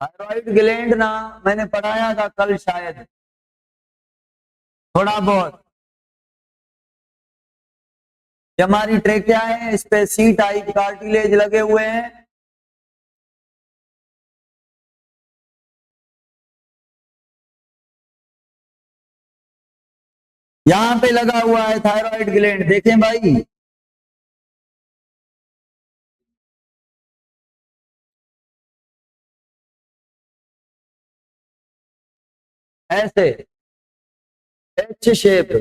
Thyroid gland ना, मैंने पढ़ाया था कल शायद थोड़ा बहुत। ये हमारी ट्रेकिया है, इस पे सी टाइप कार्टिलेज लगे हुए हैं। यहां पे लगा हुआ है थायराइड ग्लैंड, देखें भाई। ऐसे एच शेप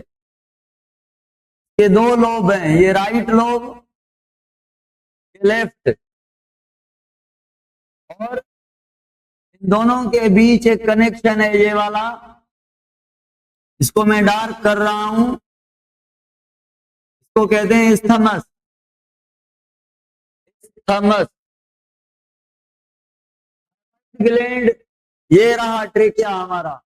के दो लोब हैं, ये राइट लोब, ये लेफ्ट, और इन दोनों के बीच एक कनेक्शन है ये वाला, इसको मैं डार्क कर रहा हूं, इसको कहते हैं स्थमस। थमस ग्लैंड, ये रहा ट्रेकिया हमारा,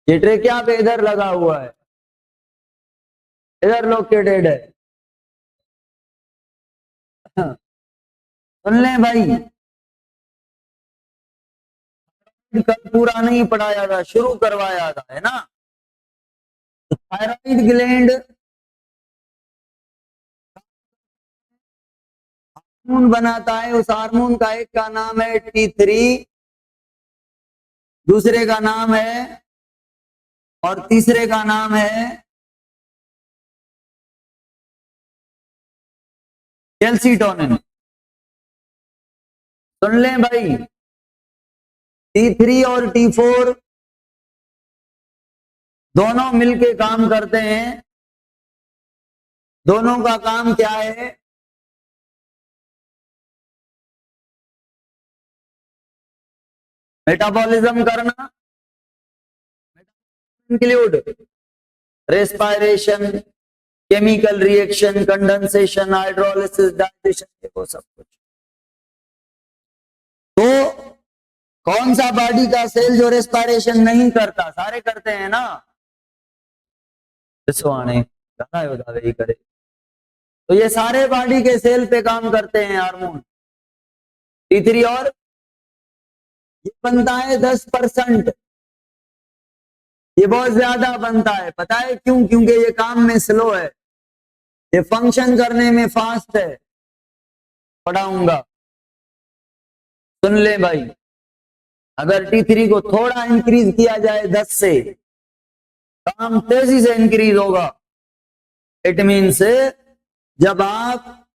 ये ट्रेकिया पे इधर लगा हुआ है, इधर लोकेटेड है। सुन ले भाई, कल पूरा नहीं पढ़ाया था, शुरू करवाया था, है ना। थायराइड ग्लैंड हार्मोन बनाता है, उस हार्मोन का एक का नाम है T3, दूसरे का नाम है, और तीसरे का नाम है कैल्सिटोनिन। सुन ले भाई, T3 और T4 दोनों मिलके काम करते हैं। दोनों का काम क्या है? मेटाबॉलिज्म करना, include respiration, chemical reaction, condensation, hydrolysis, digestion, वो सब कुछ। तो कौन सा बॉडी का सेल जो रेस्पिरेशन नहीं करता? सारे करते हैं ना। करे तो ये सारे बॉडी के सेल पे काम करते हैं हार्मोन T3, और ये बनता है 10%। ये बहुत ज्यादा बनता है, पता है क्यों? क्योंकि ये काम में स्लो है, ये फंक्शन करने में फास्ट है। पढ़ाऊंगा, सुन ले भाई। अगर T3 को थोड़ा इंक्रीज किया जाए 10 से, काम तेजी से इंक्रीज होगा। इट मीन्स जब आप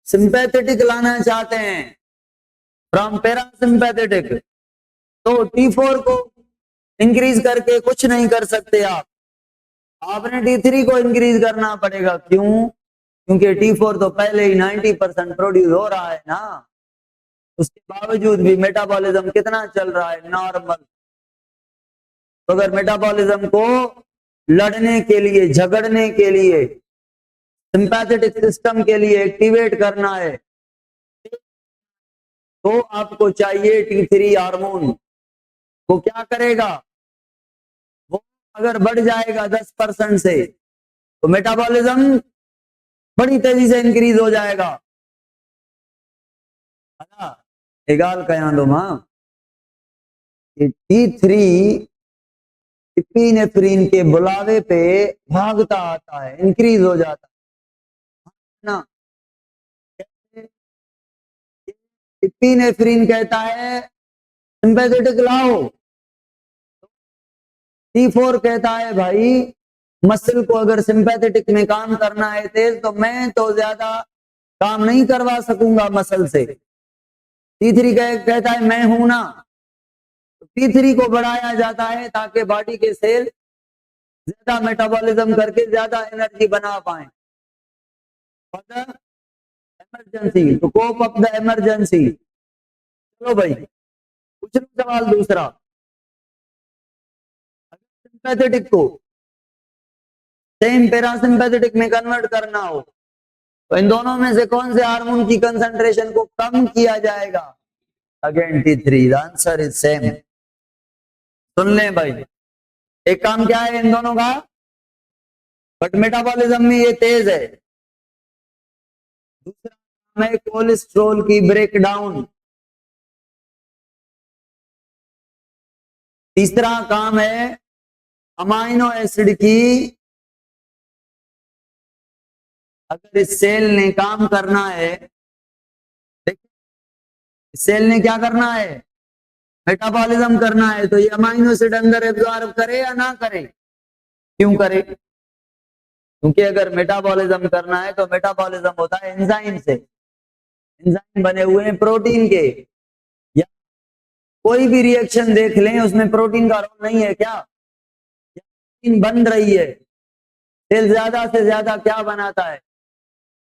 सिंपैथेटिक लाना चाहते हैं फ्रॉम पैरासिम्पैथेटिक, तो T4 को इंक्रीज करके कुछ नहीं कर सकते आप, आपने T3 को इंक्रीज करना पड़ेगा। क्यों? क्योंकि T4 तो पहले ही 90% प्रोड्यूस हो रहा है ना, उसके बावजूद भी मेटाबॉलिज्म कितना चल रहा है? नॉर्मल। तो अगर मेटाबॉलिज्म को लड़ने के लिए, झगड़ने के लिए, सिंपैथेटिक सिस्टम के लिए एक्टिवेट करना है, तो आपको चाहिए T3 हार्मोन। वो क्या करेगा? वो अगर बढ़ जाएगा 10% से, तो मेटाबॉलिज्म बड़ी तेजी से इंक्रीज हो जाएगा। एगाल कया दो मां, T3 इपिनेफ्रिन के बुलावे पे भागता आता है, इंक्रीज हो जाता है ना। इपिनेफ्रिन कहता है सिंपैथेटिक लाओ, T4 कहता है भाई मसल को अगर सिंपैथेटिक में काम करना है तेज, तो मैं तो ज्यादा काम नहीं करवा सकूंगा मसल से। T3 कहता है मैं हूं ना। T3 को बढ़ाया जाता है ताकि बॉडी के सेल ज्यादा मेटाबॉलिज्म करके ज्यादा एनर्जी बना पाए। Emergency to cope up the emergency. चलो भाई, पूछ लो सवाल दूसरा। सिंपैथेटिक को सेम पैरासिम्पैथेटिक में कन्वर्ट करना हो, तो इन दोनों में से कौन से हार्मोन की कंसंट्रेशन को कम किया जाएगा? Again T3। The answer is same. सुन लें भाई, एक काम क्या है इन दोनों का? बट मेटाबॉलिज्म में ये तेज है। दूसरा काम है कोलेस्ट्रॉल की ब्रेकडाउन। तीसरा काम है अमाइनो एसिड की। अगर इस सेल ने काम करना है, सेल ने क्या करना है, मेटाबॉलिज्म करना है, तो ये अमाइनो एसिड अंदर एब्जॉर्ब करे या ना करे? क्यों करे? क्योंकि अगर मेटाबॉलिज्म करना है तो मेटाबॉलिज्म होता है एंजाइम से। एंजाइम बने हुए हैं प्रोटीन के, या कोई भी रिएक्शन देख लें उसमें प्रोटीन का रोल नहीं है क्या? प्रोटीन बन रही है, सेल ज्यादा से ज्यादा क्या बनाता है,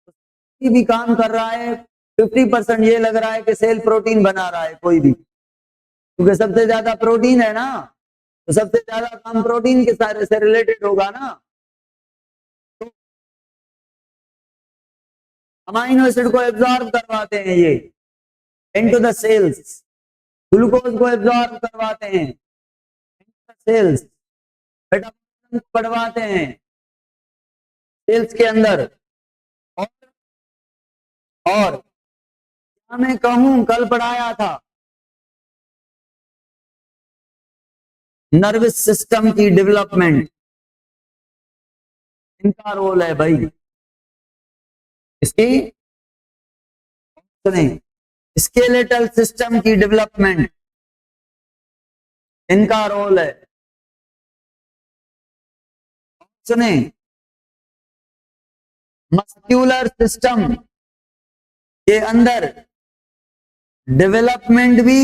कोई भी काम कर रहा है 50% ये लग रहा है कि सेल प्रोटीन बना रहा है कोई भी, क्योंकि सबसे ज्यादा प्रोटीन है ना, तो सबसे ज्यादा काम प्रोटीन के सारे से रिलेटेड होगा ना। तो अमाइनो एसिड को एब्जॉर्ब करवाते हैं ये इनटू द सेल्स, ग्लूकोज को एब्जॉर्ब करवाते हैं सेल्स, मेटाबॉलिज्म को बढ़वाते हैं सेल्स के अंदर। और क्या मैं कहूं, कल पढ़ाया था नर्वस सिस्टम की डेवलपमेंट, इनका रोल है भाई। इसकी सुने, स्केलेटल सिस्टम की डेवलपमेंट, इनका रोल है। सुने, मस्क्यूलर सिस्टम के अंदर डेवलपमेंट भी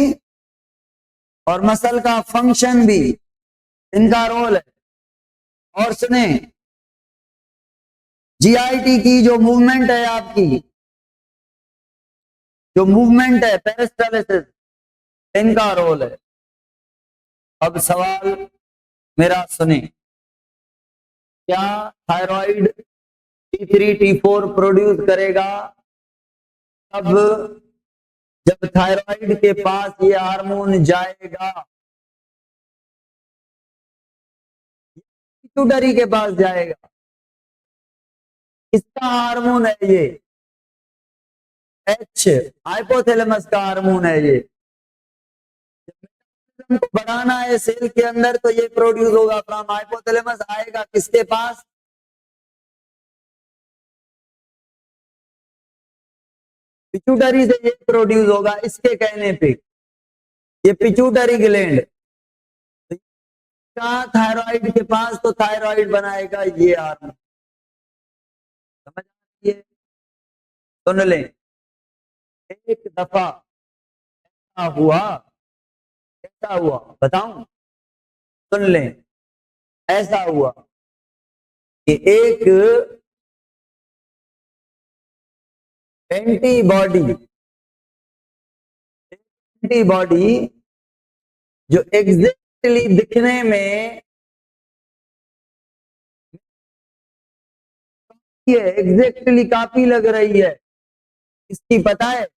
और मसल का फंक्शन भी, इनका रोल है। और सुने, जीआईटी की जो मूवमेंट है आपकी, जो मूवमेंट है पेरिस्टाल्सिस, इनका रोल है। अब सवाल मेरा सुने, क्या थायराइड T3 T4 प्रोड्यूस करेगा तब जब थायराइड के पास ये हार्मोन जाएगा, पिट्यूटरी के पास जाएगा? किसका हार्मोन है ये? H, हाइपोथैलेमस का हार्मोन है ये। को बढ़ाना है सेल के अंदर तो ये प्रोड्यूस होगा फ्रॉम हाइपोथैलेमस, आएगा किसके पास? पिट्यूटरी से ये प्रोड्यूस होगा इसके कहने पे, ये पिट्यूटरी ग्लैंड का थायराइड के पास, तो थायराइड बनाएगा ये हार्मोन। समझ आइए, सुन लें, एक दफा ऐसा हुआ, कैसा हुआ बताऊं? सुन लें, ऐसा हुआ कि एक एंटीबॉडी जो एग्जैक्टली दिखने में ये एग्जैक्टली कॉपी लग रही है, इसकी पता है?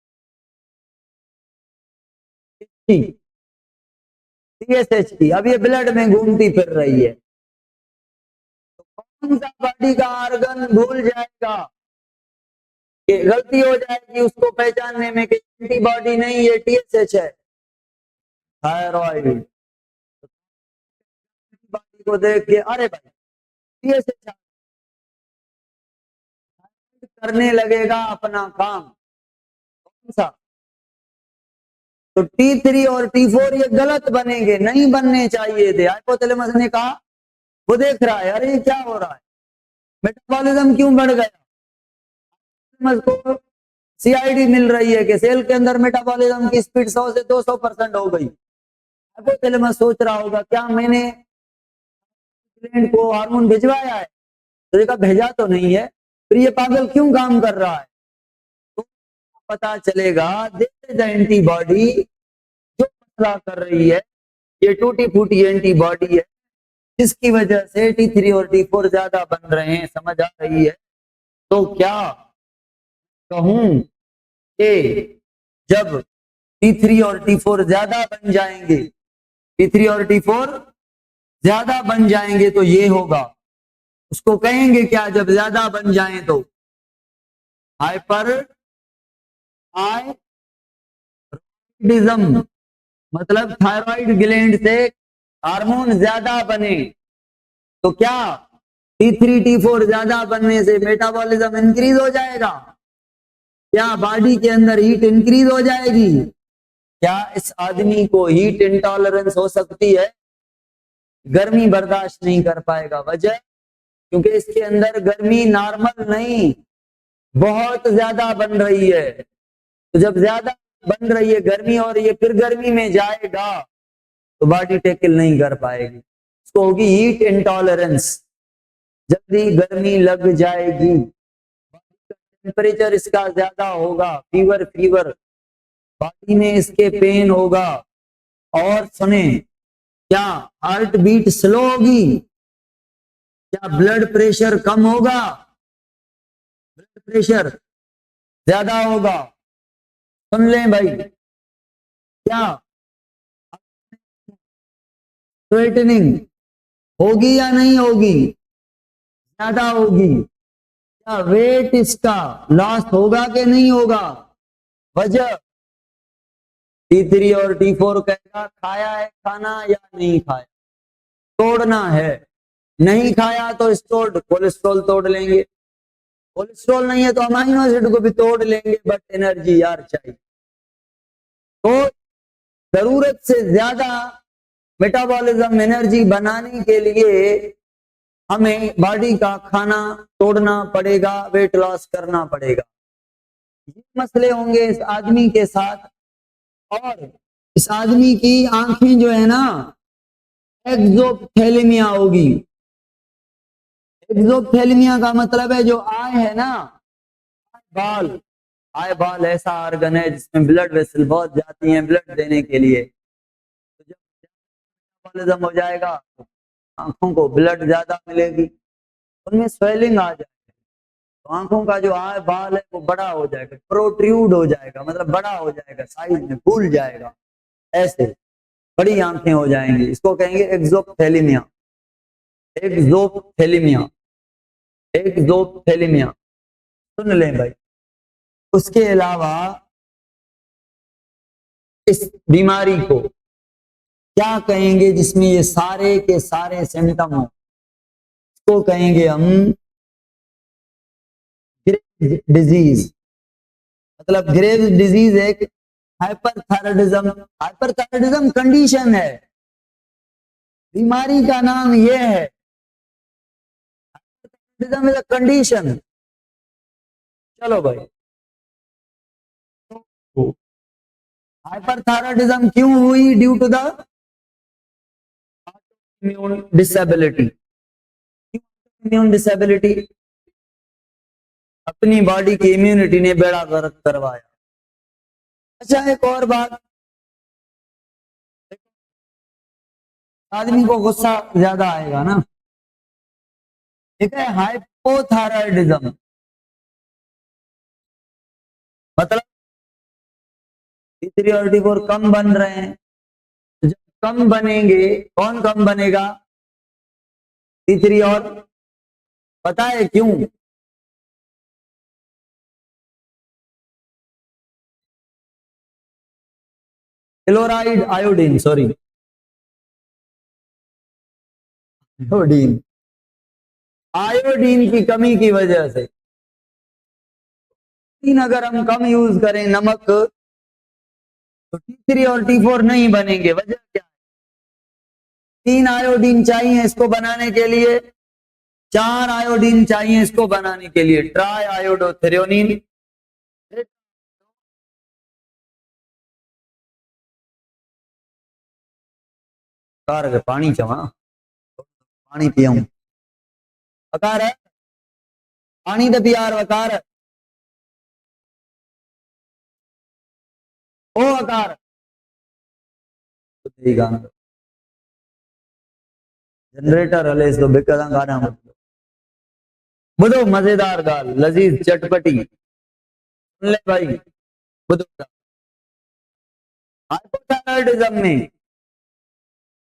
TSH की। अब ये ब्लड में घूमती फिर रही है, तो कौन सा बॉडी का ऑर्गन भूल जाएगा कि गलती हो जाएगी उसको पहचानने में कि एंटीबॉडी नहीं, ये TSH है, थायराइड। बॉडी को देख के अरे भाई TSH करने लगेगा अपना काम। कौन सा? तो T3 और T4 ये गलत बनेंगे, नहीं बनने चाहिए थे। हाइपोथैलेमस ने कहा, वो देख रहा है अरे ये क्या हो रहा है, मेटाबॉलिज्म क्यों बढ़ गया, को सीआईडी मिल रही है कि सेल के अंदर मेटाबॉलिज्म की स्पीड 100 से 200% हो गई। हाइपोथैलेमस सोच रहा होगा क्या मैंने ग्लैंड को हार्मोन भिजवाया है? तो देखा भेजा तो नहीं है, फिर ये पागल क्यों काम कर रहा है? तो पता चलेगा दिस इज द एंटीबॉडी जो मसला कर रही है, ये टूटी फूटी एंटीबॉडी है जिसकी वजह से T3 और T4 ज्यादा बन रहे हैं। समझ आ रही है? तो क्या कहूं कि जब T3 और T4 ज्यादा बन जाएंगे, T3 और T4 ज्यादा बन जाएंगे तो ये होगा, उसको कहेंगे क्या जब ज्यादा बन जाएं तो? हाइपर थायराइडिज्म, मतलब थायराइड ग्लैंड से हार्मोन ज्यादा बने तो क्या T3 T4 ज्यादा बनने से मेटाबॉलिज्म इंक्रीज हो जाएगा? क्या बॉडी के अंदर हीट इंक्रीज हो जाएगी? क्या इस आदमी को हीट इंटॉलरेंस हो सकती है? गर्मी बर्दाश्त नहीं कर पाएगा। वजह क्योंकि इसके अंदर गर्मी नॉर्मल नहीं बहुत ज्यादा बन रही है। तो जब ज्यादा बन रही है गर्मी और ये फिर गर्मी में जाएगा तो बॉडी टेकल नहीं कर पाएगी, इसको होगी हीट इंटॉलरेंस, जल्दी गर्मी लग जाएगी, टेम्परेचर इसका ज्यादा होगा, फीवर बॉडी में इसके पेन होगा। और सुने, क्या हार्ट बीट स्लो होगी? क्या ब्लड प्रेशर कम होगा? ब्लड प्रेशर ज्यादा होगा। सुन लें भाई, क्या स्वेटनिंग होगी या नहीं होगी? ज्यादा होगी। क्या वेट इसका लॉस होगा कि नहीं होगा? वजह T3 और T4 कहेगा खाया है खाना या नहीं खाया, तोड़ना है, नहीं खाया तो स्टोर्ड कोलेस्ट्रॉल तोड़ लेंगे, कोलेस्ट्रॉल नहीं है तो अमाइनो एसिड को भी तोड़ लेंगे, बट एनर्जी यार चाहिए। तो जरूरत से ज्यादा मेटाबॉलिज्म एनर्जी बनाने के लिए हमें बॉडी का खाना तोड़ना पड़ेगा, वेट लॉस करना पड़ेगा। ये मसले होंगे इस आदमी के साथ। और इस आदमी की आंखें जो है ना एक्सोप्थेल्मिया होगी। एक्सोप्थेल्मिया का मतलब है जो आय है ना, बाल, आय बाल ऐसा ऑर्गन है जिसमें ब्लड वेसल बहुत जाती हैं ब्लड देने के लिए। तो जब मेटाबॉलिज्म हो जाएगा तो आंखों को ब्लड ज्यादा मिलेगी, उनमें स्वेलिंग आ जाएगी, तो आंखों का जो आय बाल है वो बड़ा हो जाएगा, प्रोट्रूड हो जाएगा, मतलब बड़ा हो जाएगा, साइज में फूल जाएगा, ऐसे बड़ी आंखें हो जाएंगी। इसको कहेंगे एक्सोप्थेल्मिया। एक्सोप्थेल्मिया, एक्सोप्थेल्मिया, सुन लें भाई। उसके अलावा इस बीमारी को क्या कहेंगे जिसमें ये सारे के सारे सिम्टम हो? इसको कहेंगे हम ग्रेव्स डिजीज। मतलब ग्रेव्स डिजीज एक हाइपरथायराइडिज्म, हाइपरथायराइडिज्म कंडीशन है, बीमारी का नाम ये है। Hyperthyroidism is a condition. चलो भाई, तो हाइपरथायराइडिज्म क्यों हुई? Due to the immune disability. Immune disability, अपनी बॉडी की इम्यूनिटी ने बेड़ा गर्क करवाया। अच्छा, एक और बात, आदमी को गुस्सा ज्यादा आएगा ना, ठीक है। हाइपोथायराइडिज्म मतलब T3 और T4 कम बन रहे हैं, तो जब कम बनेंगे कौन कम बनेगा? T3 और, पता है क्यों? Chloride, iodine, sorry iodine, iodine की कमी की वजह से। अगर हम कम यूज करें नमक तो T3 और T4 नहीं बनेंगे। वजह क्या है? 3 आयोडीन चाहिए इसको बनाने के लिए, 4 आयोडीन चाहिए इसको बनाने के लिए, ट्राई आयोडोथेरियोनिन। पानी चवा, पानी पियाऊं, वकार है, पानी तो पियार वकार है। ओ वकार जनरेटर हले तो बेकदा गाना मतलब बुधो मजेदार गाल लजीज चटपटी, सुन ले भाई, बुधो। हाइपोथायराइडिज्म में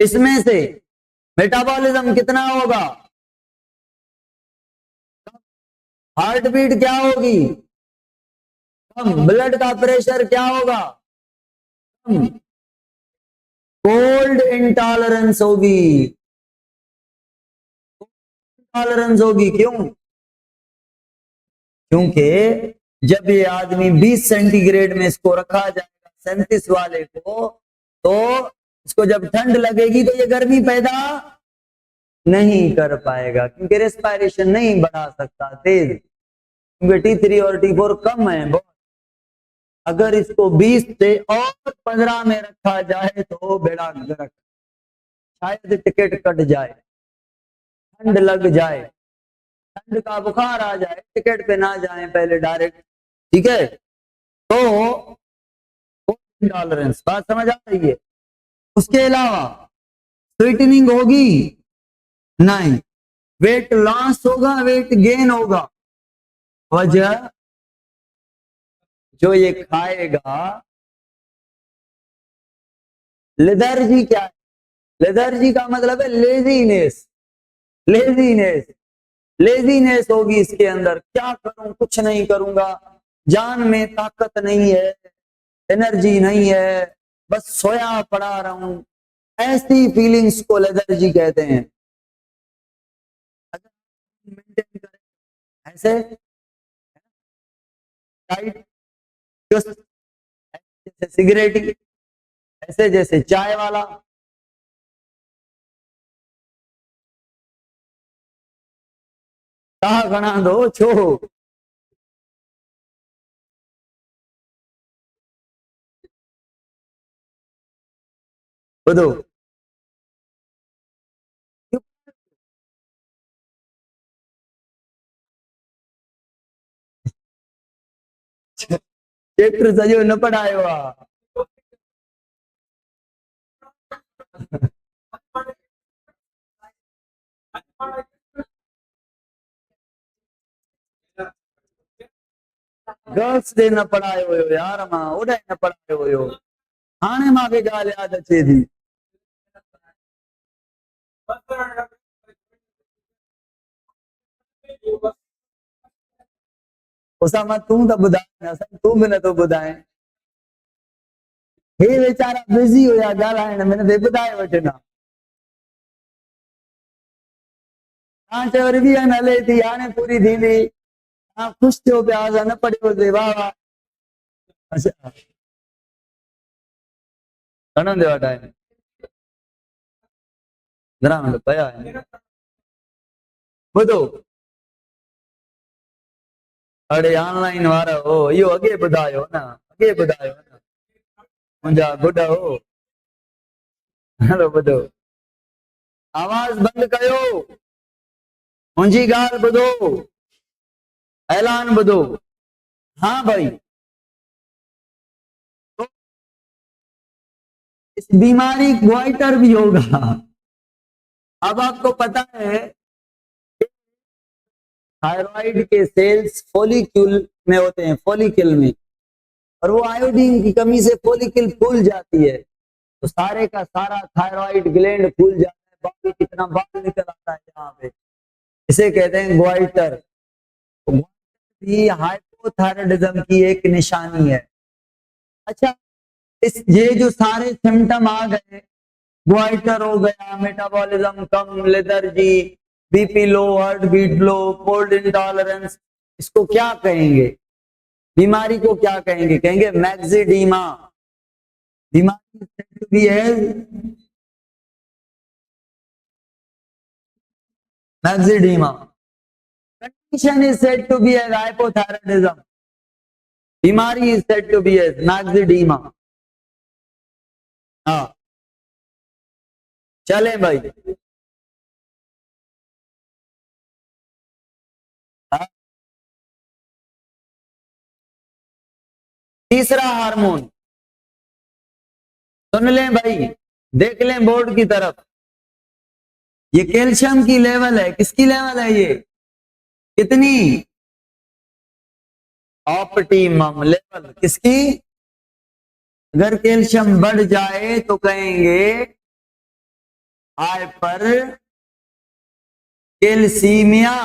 इसमें से मेटाबॉलिज्म कितना होगा? हार्ट बीट क्या होगी? कम। ब्लड का प्रेशर क्या होगा? कम। कोल्ड इंटॉलरेंस होगी, इंटॉलरेंस होगी। क्यों? क्योंकि जब ये आदमी 20 सेंटीग्रेड में इसको रखा जाएगा 37 वाले को, तो इसको जब ठंड लगेगी तो ये गर्मी पैदा नहीं कर पाएगा, क्योंकि रेस्पिरेशन नहीं बढ़ा सकता तेज, क्योंकि T3 और T4 कम है बहुत। अगर इसको 20 से और 15 में रखा जाए तो बेड़ा गर्क, शायद टिकट कट जाए, ठंड लग जाए, ठंड का बुखार आ जाए, टिकट पे ना जाए पहले डायरेक्ट। ठीक है, तो टॉलरेंस, बात समझ आ रही है। उसके अलावा स्वीटनिंग होगी नहीं, वेट लॉस होगा, वेट गेन होगा। वजह, जो ये खाएगा, लेथर्जी क्या है? लेथर्जी का मतलब है लेजीनेस, लेजीनेस, लेजीनेस होगी इसके अंदर। क्या करूं, कुछ नहीं करूंगा, जान में ताकत नहीं है, एनर्जी नहीं है, बस सोया पड़ा रहूं, ऐसी फीलिंग्स को लेथर्जी कहते हैं। अगर मेंटेन करें ऐसे टाइट, जैसे सिगरेट, ऐसे जैसे चाय वाला, कहा गणा दो छो, बुधो चैप्टर सजो न पढ़ायो आ। गर्ल्स डे न पढ़ायो हुयो यार, मां ओॾे न पढ़ायो हुयो, हाणे मूंखे ॻाल्हि यादि अचे थी। उसामा तूं त ॿुधाए, असां तूं बि नथो ॿुधाए। हे वीचारा बिज़ी हुया ॻाल्हाइण में, न ॿुधाए वठंदा। तव्हां चयो रिविजन हले थी, हाणे पूरी थींदी, तव्हां ख़ुशि थियो पिया, असां न पढ़ियोसीं, वाह वाह। अच्छा, घणो थियो आहे टाइम? 15 मिंट पिया आहिनि। ॿुधो, अड़े ऑनलाइन वारा हो, इहो अॻे ॿुधायो न, अॻे ॿुधायो न, मुंहिंजा गुड हो। हलो ॿुधो, आवाज़ बंदि कयो, मुंहिंजी ॻाल्हि ॿुधो, ऐलान ॿुधो। हाँ भाई, तो इस बीमारी ग्वाइटर भी होगा। अब आपको पता है थायराइड के सेल्स फोलिक्यूल में होते हैं, फोलिकल में, और वो आयोडीन की कमी से फोलिकल फूल जाती है, तो सारे का सारा थायराइड ग्लैंड फूल जाता है, बाकी कितना बाल निकल आता है यहाँ पे, इसे कहते हैं ग्वाइटर। तो भी हाइपोथायराइडिज्म की एक निशानी है। अच्छा, इस ये जो सारे सिम्टम आ गए, ग्वाइटर हो गया, मेटाबॉलिज्म कम, lethargy, BP low, heart beat low, cold intolerance, इसको क्या कहेंगे? बीमारी को क्या कहेंगे? कहेंगे मैक्सिडीमा। बीमारी भी है myxoedema. Condition is said to be as hypothyroidism, बीमारी is said to be as myxoedema. हाँ, चले भाई। हाँ? तीसरा हार्मोन, सुन लें भाई, देख लें बोर्ड की तरफ, ये कैल्शियम की लेवल है, किसकी लेवल है ये? कितनी? ऑप्टिमम लेवल, किसकी? अगर कैल्शियम बढ़ जाए तो कहेंगे हाइपर कैल्सीमिया,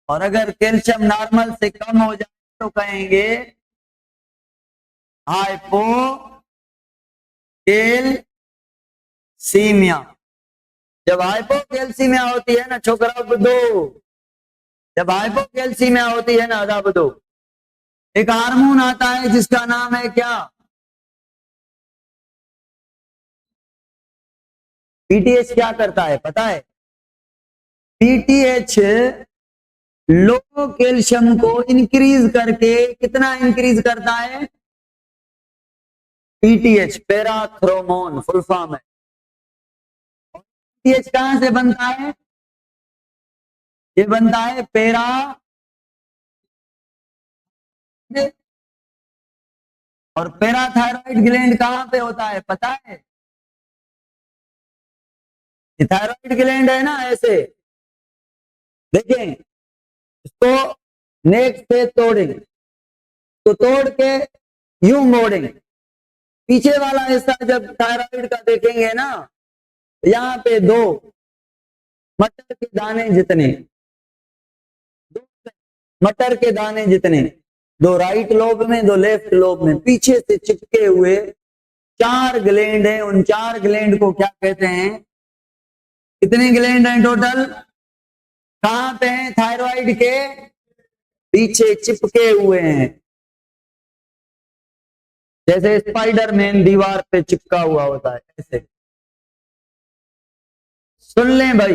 और अगर कैल्शियम नॉर्मल से कम हो जाए तो कहेंगे हाइपो कैल सीमिया। जब हाइपोकैल्सीमिया होती है ना छोकरा बुद्धो, जब हाइपोकैल्सीमिया होती है ना अदा बुद्धो, एक हार्मोन आता है जिसका नाम है क्या? पीटीएच क्या करता है पता है? पीटीएच लो कैल्शियम को इंक्रीज करके कितना इंक्रीज करता है? पीटीएच पैराथ्रोमोन फुल फॉर्म है। पीटीएच कहां से बनता है? ये बनता है पैरा, और पैराथायरॉइड ग्लैंड कहां पे होता है पता है? थायराइड ग्लैंड है ना ऐसे, देखें इसको नेक से तोड़ेंगे तो तोड़ के यूं मोड़ेंगे, पीछे वाला हिस्सा जब थायराइड का देखेंगे ना, यहाँ पे दो मटर के दाने जितने, दो मटर के दाने जितने, दो राइट लोब में दो लेफ्ट लोब में पीछे से चिपके हुए 4 ग्लैंड हैं। उन 4 ग्लैंड को क्या कहते हैं? कितने ग्लैंड हैं टोटल? कहां पे हैं? थायराइड के पीछे चिपके हुए हैं, जैसे स्पाइडरमैन दीवार पे चिपका हुआ होता है ऐसे। सुन लें भाई,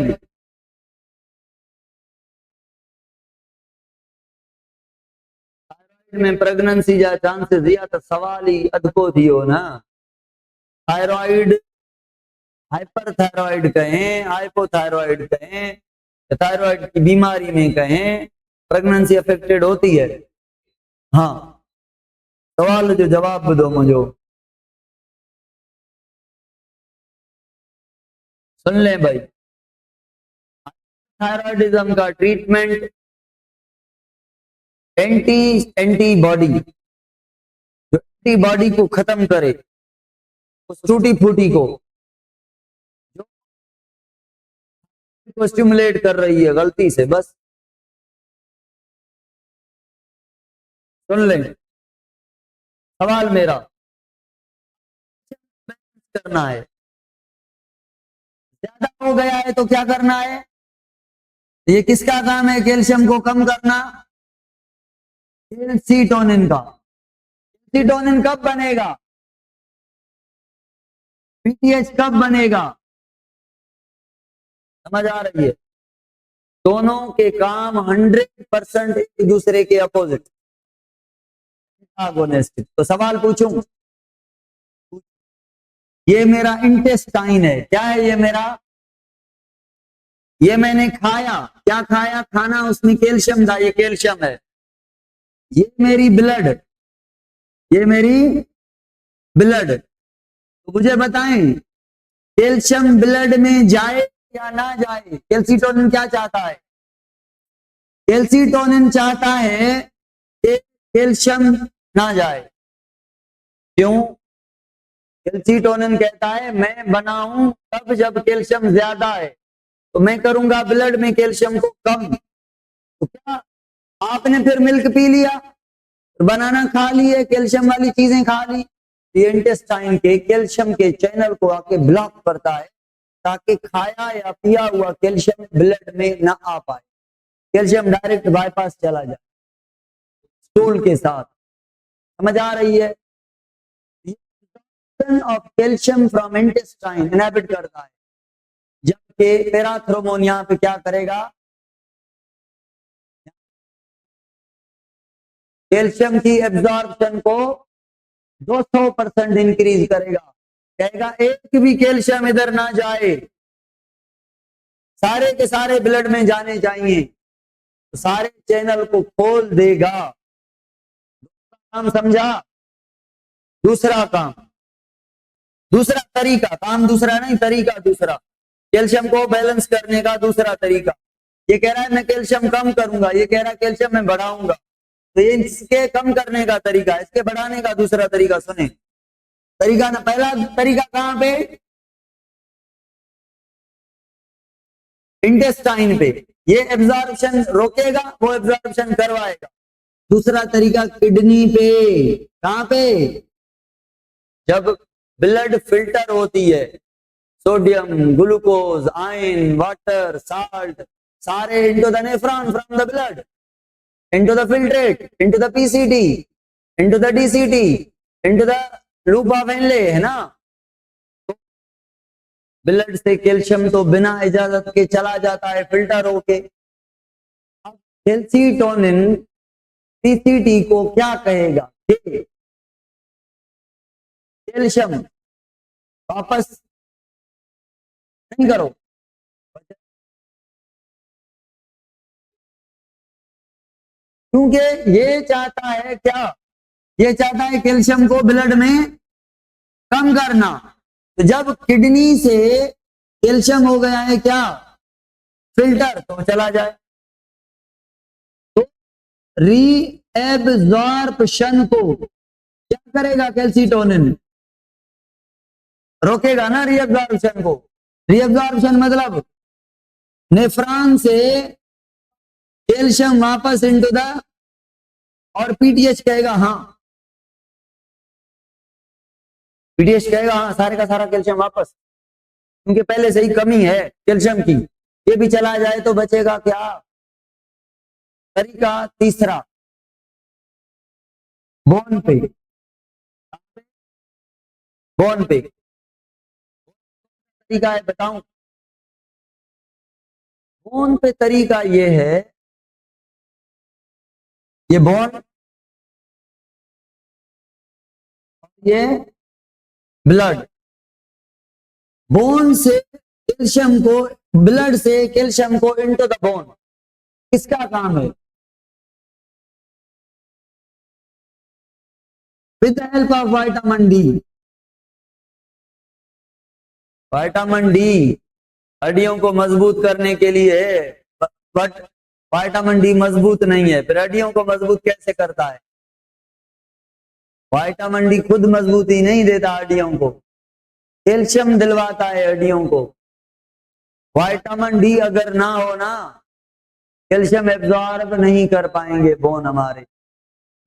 थायराइड में प्रेगनेंसी जा चांसेस दिया तो सवाल ही अदको दियो ना। थायराइड हाइपर थायराइड कहें, हाइपोथायराइड कहें, थायराइड की बीमारी में कहें, प्रेगनेंसी अफेक्टेड होती है। हाँ, सवाल जो जवाब दो मुझे। सुन लें भाई, थायराइडिज्म का ट्रीटमेंट एंटीबॉडी, जो एंटीबॉडी को खत्म करे उस टूटी फूटी को, जो स्टिमुलेट कर रही है गलती से, बस सुन लें सवाल मेरा, करना है, ज्यादा हो गया है तो क्या करना है? ये किसका काम है कैल्शियम को कम करना? कैल्सीटोनिन का। कैल्सीटोनिन कब बनेगा? पीटीएच कब बनेगा? समझ आ रही है? दोनों के काम 100% एक दूसरे के अपोजिट। तो सवाल पूछूं, ये मेरा इंटेस्टाइन है, क्या है ये मेरा? ये मैंने खाया, क्या खाया? खाना, उसमें कैल्शियम था, ये कैल्शियम है। ये मेरी ब्लड, ये मेरी ब्लड, तो मुझे बताएं कैल्शियम ब्लड में जाए या ना जाए? कैल्सीटोनिन क्या चाहता है? कैल्सीटोनिन चाहता है कि कैल्शियम ना जाए। क्यों? कैल्सीटोनिन कहता है मैं बनाऊं तब जब कैल्शियम ज्यादा है, तो मैं करूंगा ब्लड में कैल्शियम को कम। तो क्या आपने फिर मिल्क पी लिया, बनाना खा लिए, कैल्शियम वाली चीजें खा ली, ये इंटेस्टाइन के कैल्शियम के चैनल को आके ब्लॉक करता है ताकि खाया या पिया हुआ कैल्शियम ब्लड में ना आ पाए, कैल्शियम डायरेक्ट बाईपास चला जाए स्टूल के साथ। समझ आ रही है? Of calcium from intestine inhibit करता है, जबकि पैराथ्रोमोन यहाँ पे क्या करेगा? कैल्शियम की एब्जॉर्प्शन को 200% इंक्रीज करेगा, कहेगा एक भी कैल्शियम इधर ना जाए, सारे के सारे ब्लड में जाने चाहिए, तो सारे चैनल को खोल देगा। काम समझा? दूसरा काम, दूसरा तरीका, काम दूसरा नहीं, तरीका दूसरा, कैल्शियम को बैलेंस करने का दूसरा तरीका। ये कह रहा है मैं कैल्शियम कम करूंगा, ये कह रहा है कैल्शियम मैं बढ़ाऊंगा, तो ये इसके कम करने का तरीका, इसके बढ़ाने का दूसरा तरीका सुने। तरीका ना, पहला तरीका कहां पे? इंटेस्टाइन पे, ये एब्जॉर्प्शन रोकेगा, वो एब्जॉर्प्शन करवाएगा। दूसरा तरीका किडनी पे, कहां पे? जब ब्लड फिल्टर होती है, sodium, glucose, ion, water, salt, सारे into the nephron from the blood, into the filtrate, into the PCT, into the DCT, into the loop of Henle, है ना। तो ब्लड से कैल्शियम तो बिना इजाजत के चला जाता है फिल्टर होके। अब कैल्सीटोनिन PCT को क्या कहेगा, कैल्शियम वापस नहीं करो, क्योंकि ये चाहता है क्या, ये चाहता है कैल्शियम को ब्लड में कम करना। तो जब किडनी से कैल्शियम हो गया है क्या फिल्टर, तो चला जाए। तो रीएब्जॉर्प्शन को क्या करेगा कैल्सीटोनिन, रोकेगा ना रीएब्जॉर्प्शन को। रीएब्जॉर्प्शन मतलब नेफ्रॉन से कैल्शियम वापस इनटू द, और पीटीएच कहेगा हाँ, पीटीएच कहेगा हाँ सारे का सारा कैल्शियम वापस, क्योंकि पहले से ही कमी है कैल्शियम की। ये भी चला जाए तो बचेगा क्या, तरीका तीसरा, बोन पे, बोन पे तरीका है, बताऊं। बोन पे तरीका ये है, ये बोन, ये ब्लड, बोन से कैल्शियम को, ब्लड से कैल्शियम को इनटू द बोन, किसका काम है, with the help of vitamin D. Vitamin D हड्डियों को मजबूत करने के लिए है, बट विटामिन डी मजबूत नहीं है, फिर हड्डियों को मजबूत कैसे करता है। विटामिन डी खुद मजबूती नहीं देता हड्डियों को, कैल्शियम दिलवाता है हड्डियों को। विटामिन डी अगर ना हो ना, कैल्शियम एब्जॉर्ब नहीं कर पाएंगे बोन हमारे।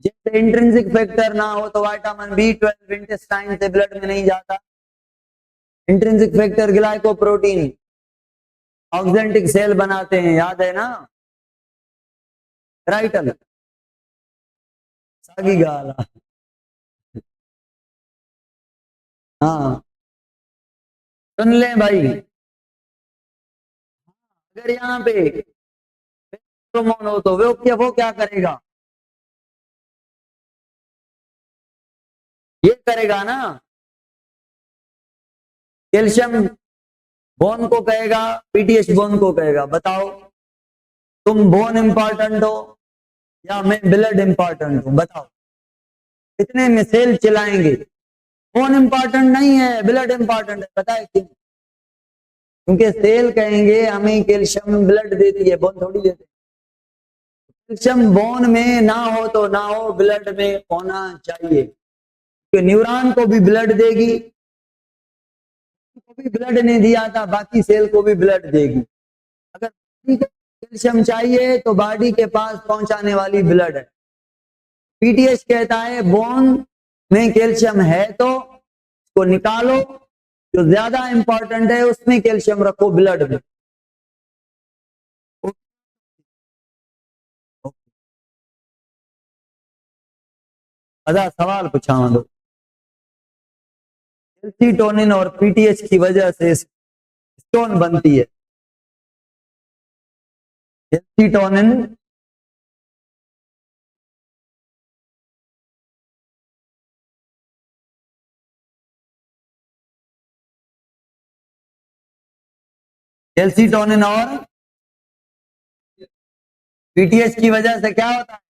जैसे इंट्रिंसिक फैक्टर ना हो तो विटामिन B12 इंटेस्टाइन से ब्लड में नहीं जाता। Intrinsic factor glycoprotein oxyntic cell बनाते हैं, याद है ना, राइटल सागी गाला। हाँ सुन ले भाई, अगर यहाँ पे हार्मोन हो तो वो क्या करेगा, ये करेगा ना, कैल्शियम बोन को कहेगा, पीटीएच बोन को कहेगा, बताओ तुम बोन इंपॉर्टेंट हो या मैं ब्लड इंपॉर्टेंट हूं, बताओ कितने में सेल चिल्लाएंगे। बोन इंपॉर्टेंट नहीं है, ब्लड इंपॉर्टेंट है, बताए क्यों, क्योंकि सेल कहेंगे हमें कैल्शियम ब्लड देती है, बोन थोड़ी देती है। कैल्शियम बोन में ना हो तो ना हो, ब्लड में होना चाहिए, क्योंकि न्यूरॉन को भी ब्लड देगी, को भी ब्लड ने दिया था, बाकी सेल को भी ब्लड देगी। अगर कैल्शियम चाहिए तो बॉडी के पास पहुंचाने वाली ब्लड है। पीटीएच कहता है बोन में कैल्शियम है तो उसको निकालो, जो ज्यादा इंपॉर्टेंट है उसमें कैल्शियम रखो ब्लड में। अच्छा सवाल पूछा दो, कैल्सीटोनिन और पीटीएच की वजह से स्टोन बनती है। कैल्सीटोनिन कैल्सीटोनिन और पीटीएच की वजह से क्या होता है,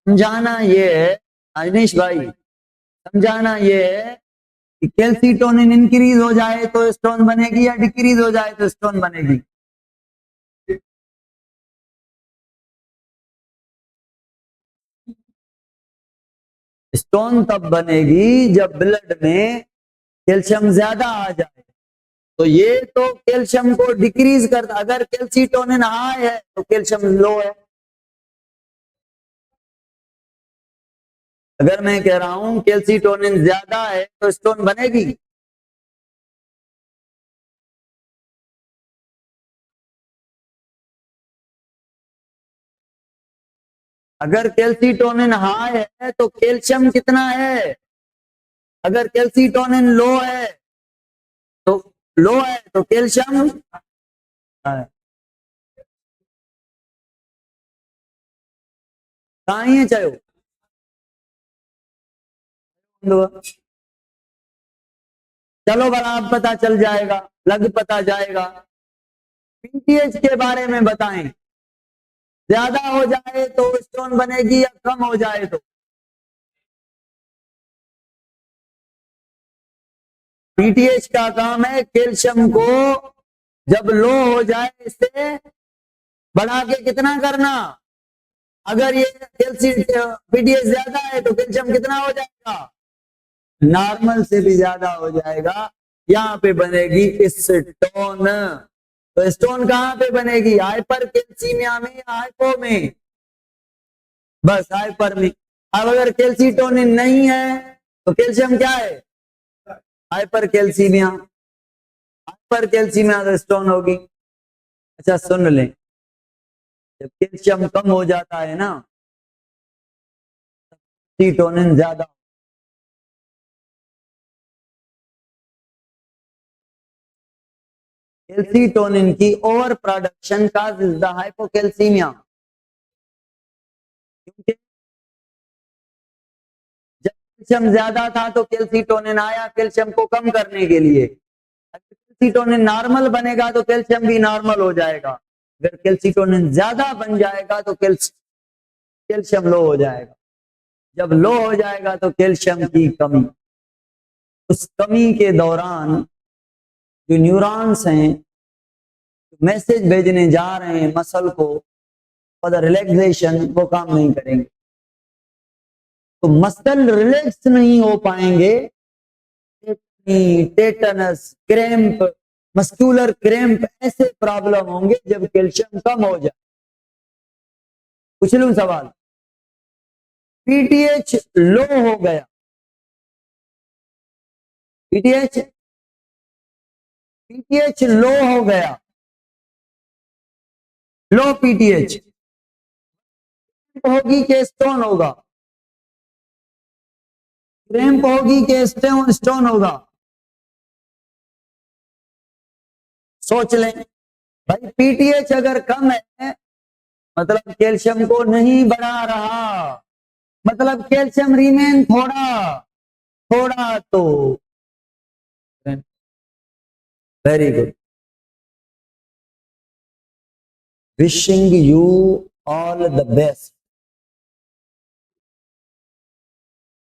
समझाना ये है अजनीश भाई, समझाना ये है कि कैल्सीटोनिन इंक्रीज हो जाए तो स्टोन बनेगी या डिक्रीज हो जाए तो स्टोन बनेगी। स्टोन तब बनेगी जब ब्लड में कैल्शियम ज्यादा आ जाए, तो ये तो कैल्शियम को डिक्रीज करता, अगर कैल्सीटोनिन हाई है तो कैल्शियम लो है। अगर मैं कह रहा हूं कैल्सीटोनिन ज्यादा है तो स्टोन बनेगी, अगर कैल्सीटोनिन हाई है तो कैल्शियम कितना है, अगर कैल्सीटोनिन तो लो है तो कैल्शियम है। कहाँ ही है चाहे वो? चलो बड़ा अब पता चल जाएगा, लग पता जाएगा। पीटीएच के बारे में बताएं, ज्यादा हो जाए तो स्टोन बनेगी या कम हो जाए तो? पीटीएच का काम है कैल्शियम को जब लो हो जाए इससे बढ़ा के कितना करना। अगर ये कैल्शियम पीटीएच ज्यादा है तो कैल्शियम कितना हो जाएगा, नॉर्मल से भी ज्यादा हो जाएगा। यहाँ पे बनेगी स्टोन। तो स्टोन कहाँ पे बनेगी, हाइपर कैल्सीमिया में या हाइपो में? बस हाइपर में। अब अगर कैल्सीटोनिन नहीं है तो कैल्शियम क्या है, हाइपर कैल्सीमिया। हाइपर कैल्सीमिया तो स्टोन होगी। अच्छा सुन लें, जब कैल्शियम कम हो जाता है ना, कैल्सीटोनिन ज्यादा। कैल्सीटोनिन की ओवर प्रोडक्शन का हाइपोकैल्सीमिया, क्योंकि जब कैल्शियम ज्यादा था तो कैल्सीटोनिन आया कैल्शियम को कम करने के लिए। अगर कैल्सीटोनिन नॉर्मल बनेगा तो कैल्शियम भी नॉर्मल हो जाएगा। अगर कैल्सीटोनिन ज्यादा बन जाएगा तो कैल्शियम लो हो जाएगा। जब लो हो जाएगा तो कैल्शियम की कमी, उस कमी के दौरान जो न्यूरॉन्स हैं मैसेज भेजने जा रहे हैं मसल को फॉर द रिलैक्सेशन, वो काम नहीं करेंगे। तो मसल रिलैक्स नहीं हो पाएंगे, टेटनस, क्रैम्प, मस्कुलर क्रैम्प, ऐसे प्रॉब्लम होंगे जब कैल्शियम कम हो जाए। पूछ लूं सवाल, पीटीएच लो हो गया, पीटीएच पीटीएच लो हो गया, लो पीटीएच होगी कि स्टोन होगा, क्रैम्प होगी कि स्टोन होगा? सोच लें भाई, पीटीएच अगर कम है मतलब कैल्शियम को नहीं बढ़ा रहा, मतलब कैल्शियम रिमेन थोड़ा थोड़ा। तो very good, wishing you all the best.